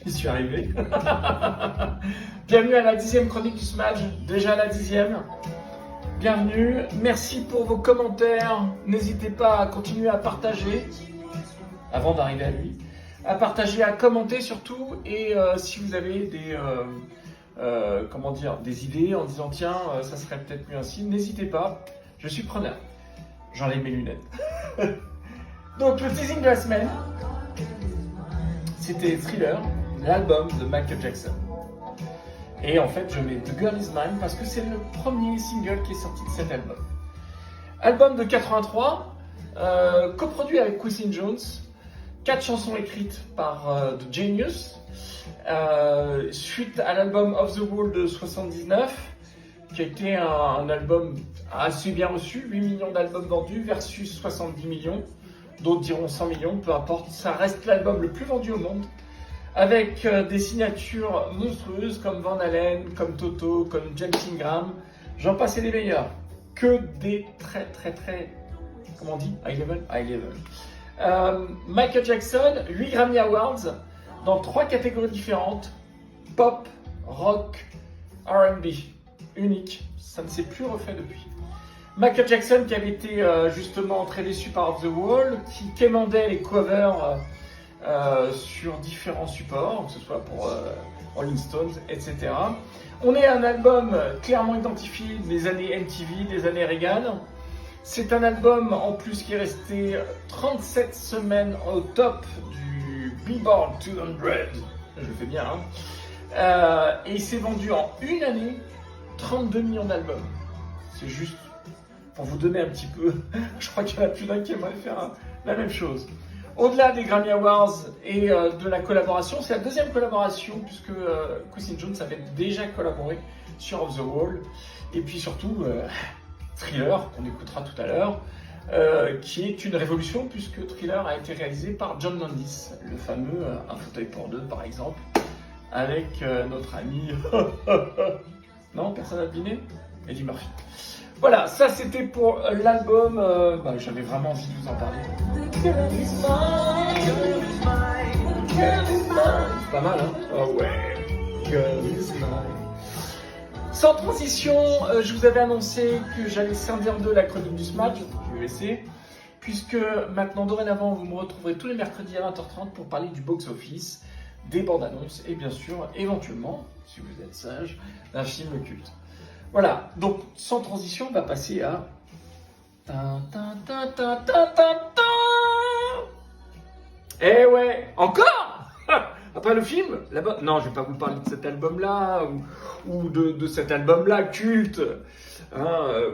J'y suis arrivé. Bienvenue à la 10e chronique du Smash, déjà la 10e. Bienvenue, merci pour vos commentaires. N'hésitez pas à continuer à partager, avant d'arriver à lui, à partager, à commenter surtout. Et si vous avez des idées en disant tiens, ça serait peut-être mieux ainsi, n'hésitez pas, je suis preneur. J'enlève mes lunettes. Donc le teasing de la semaine, c'était Thriller, l'album de Michael Jackson. Et en fait, je mets The Girl Is Mine parce que c'est le premier single qui est sorti de cet album. Album de 83, coproduit avec Quincy Jones, 4 chansons écrites par The Genius, suite à l'album Of the Wall de 79, qui a été un album assez bien reçu, 8 millions d'albums vendus versus 70 millions, d'autres diront 100 millions, peu importe, ça reste l'album le plus vendu au monde, avec des signatures monstrueuses comme Van Halen, comme Toto, comme James Ingram, j'en passe et des meilleurs, que des très, comment on dit, high level. Michael Jackson, 8 Grammy Awards, dans 3 catégories différentes, pop, rock, R&B, unique, ça ne s'est plus refait depuis. Michael Jackson qui avait été justement très déçu par Off the Wall, qui quémandait les covers sur différents supports, que ce soit pour Rolling Stones, etc. On est un album clairement identifié des années MTV, des années Reagan. C'est un album en plus qui est resté 37 semaines au top du Billboard 200. Je le fais bien, hein. Et il s'est vendu en une année 32 millions d'albums. C'est juste pour vous donner un petit peu. Je crois qu'il y en a plus d'un qui aimerait faire la même chose. Au-delà des Grammy Awards et de la collaboration, c'est la deuxième collaboration puisque Quincy Jones avait déjà collaboré sur Off the Wall. Et puis surtout, Thriller, qu'on écoutera tout à l'heure, qui est une révolution puisque Thriller a été réalisé par John Landis, le fameux Un fauteuil pour deux par exemple, avec notre ami... Non, personne n'a deviné? Eddie Murphy. Voilà, ça c'était pour l'album, j'avais vraiment envie de vous en parler. C'est pas mal, hein? Oh ouais, Girl is mine. Sans transition, je vous avais annoncé que j'allais scinder en deux la chronique du Smash, je vais laisser, puisque maintenant, dorénavant, vous me retrouverez tous les mercredis à 20h30 pour parler du box-office, des bandes annonces et bien sûr, éventuellement, si vous êtes sage, d'un film culte. Voilà, donc sans transition, on va passer à... Eh ouais, encore. Après le film, là-bas... Non, je vais pas vous parler de cet album-là, ou de cet album-là, culte,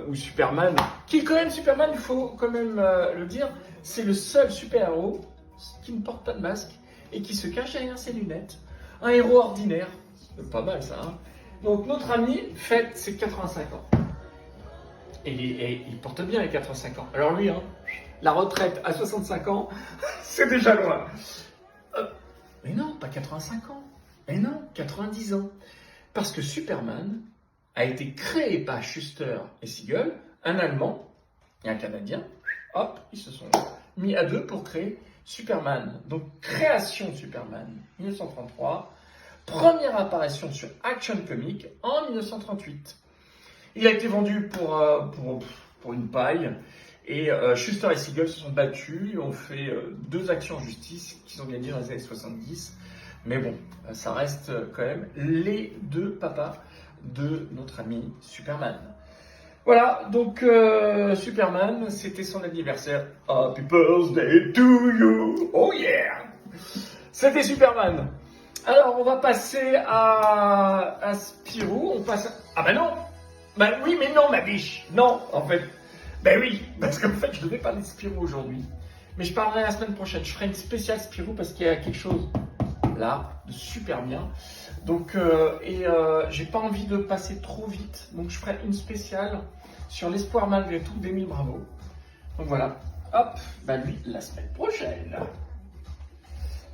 ou Superman. Qui quand même, Superman, il faut quand même le dire, c'est le seul super-héros qui ne porte pas de masque et qui se cache derrière ses lunettes. Un héros ordinaire. C'est pas mal ça, hein. Donc notre ami fête ses 85 ans. Et il porte bien les 85 ans. Alors lui, la retraite à 65 ans, c'est déjà loin. Mais non, pas 85 ans. Mais non, 90 ans. Parce que Superman a été créé par Schuster et Siegel, un Allemand et un Canadien. Hop, ils se sont mis à deux pour créer Superman. Donc création de Superman, 1933. Première apparition sur Action Comics en 1938. Il a été vendu pour une paille et Schuster et Siegel se sont battus, ont fait 2 actions en justice qu'ils ont gagnées dans les années 70. Mais bon, ça reste quand même les 2 papas de notre ami Superman. Voilà, donc Superman, c'était son anniversaire. Happy birthday to you! Oh yeah! C'était Superman. Alors, on va passer à Spirou. On passe Ah bah non! Bah oui, mais non, ma biche! Non, en fait. Bah oui, parce qu'en fait, je devais parler de Spirou aujourd'hui. Mais je parlerai la semaine prochaine. Je ferai une spéciale Spirou parce qu'il y a quelque chose là de super bien. Donc, j'ai pas envie de passer trop vite. Donc, je ferai une spéciale sur l'espoir malgré tout d'Émile Bravo. Donc voilà. Hop, bah lui, la semaine prochaine.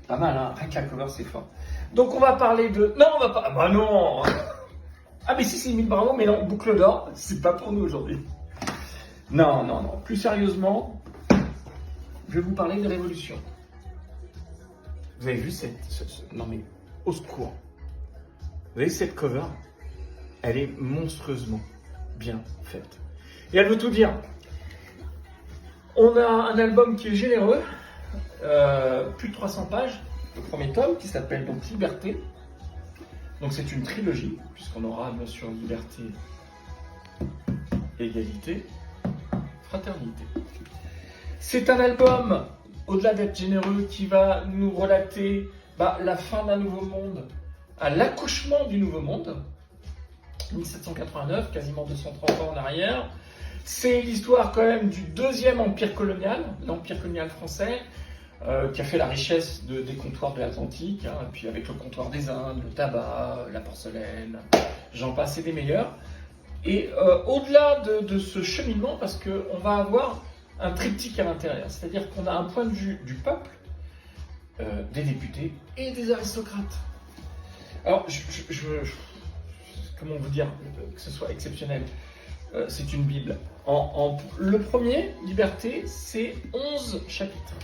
Pas mal, hein? Rien que la cover, c'est fort. Donc on va parler de... Non, on va pas... Ah bah non. Ah mais si, c'est Émile Bravo, mais non, Boucle d'Or, c'est pas pour nous aujourd'hui. Non. Plus sérieusement, je vais vous parler de Révolution. Vous avez vu cette... Non mais... au secours. Vous voyez cette cover? Elle est monstrueusement bien faite. Et elle veut tout dire. On a un album qui est généreux, plus de 300 pages, le premier tome qui s'appelle donc Liberté. Donc c'est une trilogie, puisqu'on aura bien sûr liberté, égalité, fraternité. C'est un album, au-delà d'être généreux, qui va nous relater la fin d'un nouveau monde, à l'accouchement du nouveau monde, 1789, quasiment 230 ans en arrière. C'est l'histoire quand même du deuxième empire colonial, l'empire colonial français, qui a fait la richesse des comptoirs de l'Atlantique, et puis avec le comptoir des Indes, le tabac, la porcelaine, j'en passe et des meilleurs. Et au-delà de ce cheminement, parce qu'on va avoir un triptyque à l'intérieur, c'est-à-dire qu'on a un point de vue du peuple, des députés et des aristocrates. Alors, comment vous dire que ce soit exceptionnel? C'est une Bible. Le premier, Liberté, c'est 11 chapitres.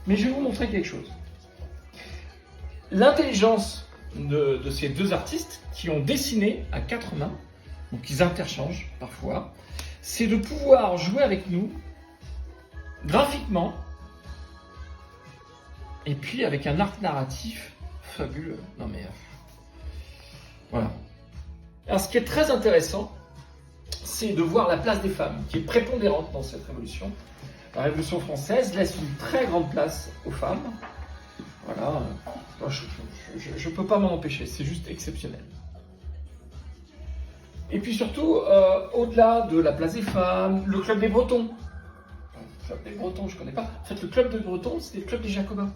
Mais je vais vous montrer quelque chose. L'intelligence de ces deux artistes qui ont dessiné à quatre mains, donc ils interchangent parfois, c'est de pouvoir jouer avec nous graphiquement et puis avec un arc narratif fabuleux. Non mais voilà. Alors ce qui est très intéressant, c'est de voir la place des femmes qui est prépondérante dans cette révolution. La Révolution française laisse une très grande place aux femmes. Voilà, je ne peux pas m'en empêcher, c'est juste exceptionnel. Et puis surtout, au-delà de la place des femmes, le club des Bretons. Le club des Bretons, je ne connais pas. En fait, le club des Bretons, c'était le club des Jacobins.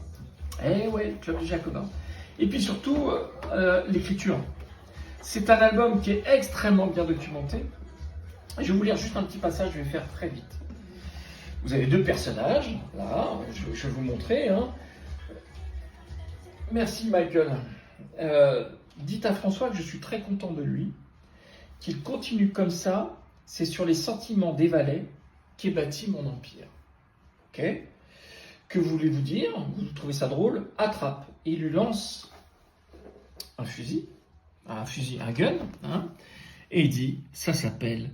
Eh ouais, le club des Jacobins. Et puis surtout, l'écriture. C'est un album qui est extrêmement bien documenté. Je vais vous lire juste un petit passage, je vais faire très vite. Vous avez deux personnages, là, je vais vous montrer. Merci Michael. Dites à François que je suis très content de lui, qu'il continue comme ça, c'est sur les sentiments des valets qu'est bâti mon empire. Ok? Que voulez-vous dire? Vous trouvez ça drôle? Attrape. Et il lui lance un gun, et il dit, ça s'appelle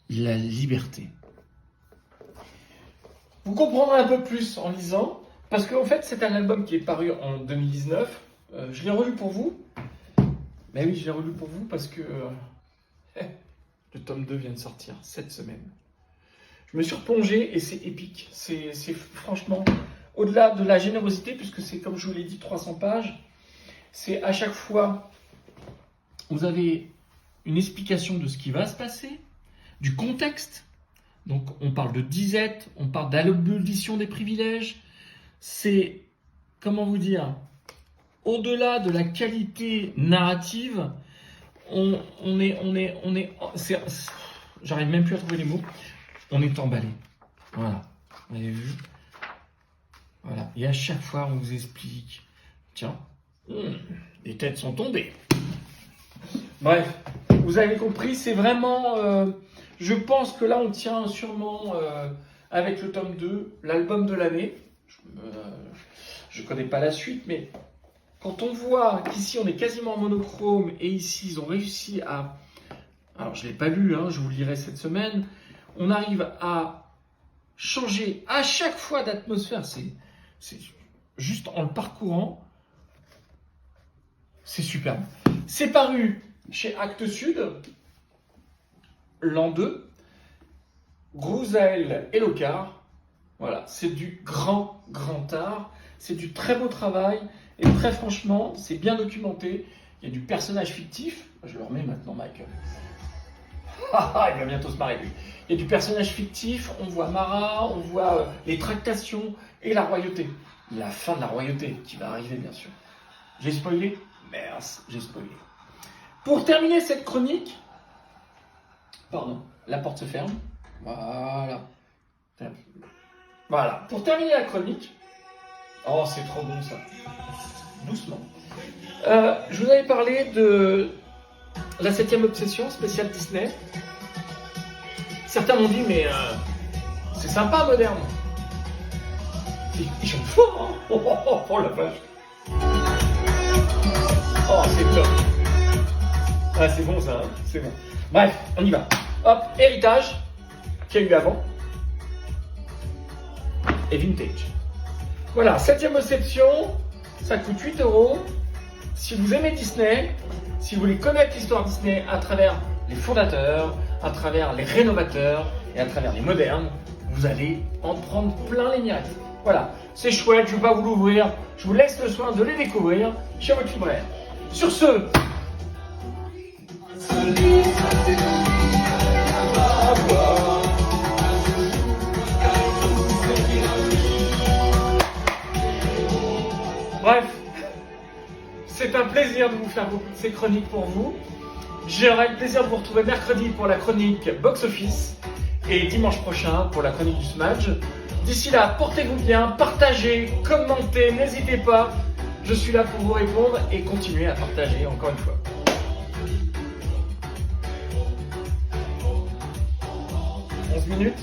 la liberté. Vous comprendrez un peu plus en lisant, parce qu'en fait, c'est un album qui est paru en 2019. Je l'ai relu pour vous. Mais oui, je l'ai relu pour vous parce que le tome 2 vient de sortir cette semaine. Je me suis replongé et c'est épique. C'est franchement, au-delà de la générosité, puisque c'est, comme je vous l'ai dit, 300 pages, c'est à chaque fois, vous avez une explication de ce qui va se passer, du contexte. Donc, on parle de disette, on parle d'abolition des privilèges. C'est, comment vous dire, au-delà de la qualité narrative, j'arrive même plus à trouver les mots, on est emballé. Voilà, vous avez vu? Voilà, et à chaque fois, on vous explique, tiens, les têtes sont tombées. Bref, vous avez compris, c'est vraiment... je pense que là, on tient sûrement, avec le tome 2, l'album de l'année. Je ne connais pas la suite, mais quand on voit qu'ici, on est quasiment en monochrome, et ici, ils ont réussi à... Alors, je ne l'ai pas lu, je vous le lirai cette semaine. On arrive à changer à chaque fois d'atmosphère. C'est juste en le parcourant. C'est superbe. C'est paru chez Actes Sud, l'an 2, Grouzaël et Locard. Voilà, c'est du grand art. C'est du très beau travail. Et très franchement, c'est bien documenté. Il y a du personnage fictif. Je le remets maintenant, Michael. Il va bientôt se marrer, lui. Il y a du personnage fictif. On voit Marat, on voit les tractations et la royauté. La fin de la royauté qui va arriver, bien sûr. J'ai spoilé? Merde, j'ai spoilé. Pour terminer cette chronique, pardon, la porte se ferme. Voilà. Voilà. Pour terminer la chronique, oh, c'est trop bon ça. Doucement. Je vous avais parlé de la 7e obsession spéciale Disney. Certains m'ont dit, mais c'est sympa, moderne. Ils sont forts, hein. Oh la vache. Ah, c'est bon ça, hein, c'est bon. Bref, on y va. Hop, héritage, qu'il y a eu avant, et vintage. Voilà, 7e réception, ça coûte 8 €. Si vous aimez Disney, si vous voulez connaître l'histoire Disney à travers les fondateurs, à travers les rénovateurs et à travers les modernes, vous allez en prendre plein les mirettes. Voilà, c'est chouette, je ne vais pas vous l'ouvrir, je vous laisse le soin de les découvrir chez votre libraire. Sur ce, bref, c'est un plaisir de vous faire beaucoup de ces chroniques pour vous. J'aurai le plaisir de vous retrouver mercredi pour la chronique Box Office et dimanche prochain pour la chronique du Smudge. D'ici là, portez-vous bien, partagez, commentez, n'hésitez pas. Je suis là pour vous répondre et continuez à partager encore une fois. 11 minutes.